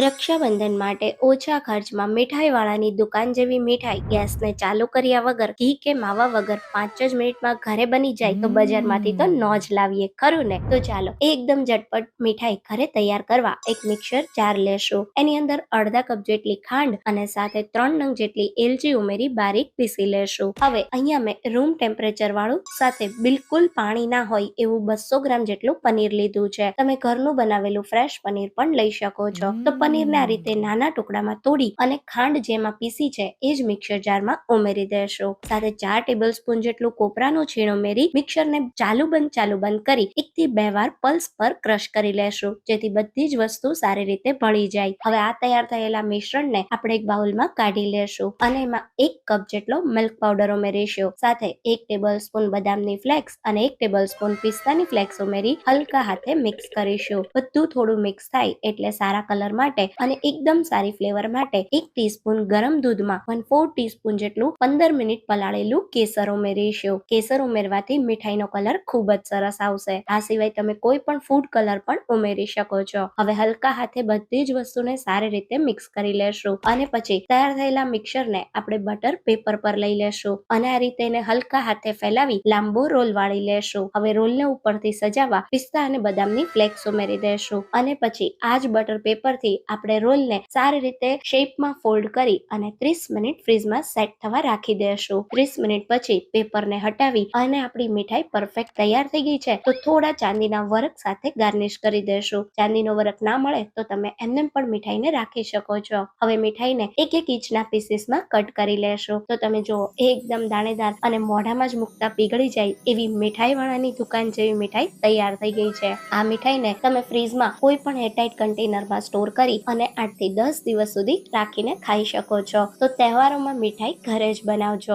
રક્ષાબંધન માટે ઓછા ખર્ચમાં મીઠાઈવાળાની દુકાન જેવી મીઠાઈ ગેસને ચાલુ કર્યા વગર ઘી કે માવા વગર 5 જ મિનિટમાં ઘરે બની જાય તો બજારમાંથી તો ન જ લાવીએ, ખરું ને? તો ચાલો એકદમ ઝટપટ મીઠાઈ ઘરે તૈયાર કરવા એક મિક્સર જાર લેશું. એની અંદર અડધા કપ જેટલી ખાંડ અને સાથે 3 નંગ જેટલી એલચી ઉમેરી બારીક પીસી લેશું. હવે અહીંયા મેં રૂમ ટેમ્પરેચર વાળું સાથે બિલકુલ પાણી ના હોય એવું 200 ગ્રામ જેટલું પનીર લીધું છે. તમે ઘરનું બનાવેલું ફ્રેશ પનીર પણ લઈ શકો છો. તો પનીરને આ રીતે નાના ટુકડામાં તોડી અને ખાંડ જેમાં પીસી છે એ જ મિક્સર જારમાં ઉમેરી દેશું. સાથે 4 ટેબલ સ્પૂન જેટલું કોપરાનું છીણ ઉમેરી મિક્સરને ચાલુ બંધ કરી 1 થી 2 વાર પલ્સ પર ક્રશ કરી લેશું, જેથી બધી જ વસ્તુ સારી રીતે ભળી જાય. હવે આ તૈયાર થયેલા મિશ્રણને આપણે એક બાઉલમાં કાઢી લેશું અને એમાં 1 કપ જેટલો મિલ્ક પાવડર ઉમેરીશું. સાથે 1 ટેબલ સ્પૂન બદામની ફ્લેક્સ અને 1 ટેબલ સ્પૂન પિસ્તાની ફ્લેક્સ ઉમેરી હલકા હાથે મિક્સ કરીશું. બધું થોડું મિક્સ થાય એટલે સારા કલર માટે અને એકદમ સારી ફ્લેવર માટે 1 ટીસ્પૂન ગરમ દૂધમાં 1/4 ટીસ્પૂન જેટલું 15 મિનિટ પલાળેલું કેસર ઉમેરીશું. કેસર ઉમેરવાથી મીઠાઈનો કલર ખૂબ જ સરસ આવશે. આ સિવાય તમે કોઈ પણ ફૂડ કલર પણ ઉમેરી શકો છો. હવે હલકા હાથે બધી જ વસ્તુને સારી રીતે મિક્સ કરી લેશું અને પછી તૈયાર થયેલા મિક્સરને આપણે બટર પેપર પર લઈ લેશું અને આ રીતે એને હલકા હાથે ફેલાવી લાંબો રોલ વાળી લેશું. હવે રોલને ઉપરથી સજાવવા પિસ્તા અને બદામની ફ્લેક્સ ઉમેરી દેશું અને પછી આ જ બટર પેપરથી આપણે રોલને સારી રીતે શેપમાં ફોલ્ડ કરી અને 30 મિનિટ ફ્રીઝમાં સેટ થવા રાખી દેશું. 30 મિનિટ પછી પેપરને હટાવી અને આપણી મીઠાઈ પરફેક્ટ તૈયાર થઈ ગઈ છે તો થોડા ચાંદીના વરખ સાથે ગાર્નિશ કરી દેશું. ચાંદીનો વરખ ના મળે તો તમે એમને પણ મીઠાઈને રાખી શકો છો. હવે મીઠાઈને એક ઇંચના પીસીસમાં કટ કરી લેશું. તો તમે જુઓ એકદમ દાણેદાર અને મોઢામાં જ મુકતા પીગળી જાય એવી મીઠાઈવાળાની દુકાન જેવી મીઠાઈ તૈયાર થઈ ગઈ છે. આ મીઠાઈને તમે ફ્રીઝમાં કોઈ પણ એરટાઇટ કન્ટેનરમાં સ્ટોર કરી અને 8 થી 10 દિવસ સુધી રાખીને ખાઈ શકો છો. તો તહેવારોમાં મીઠાઈ ઘરે જ બનાવજો.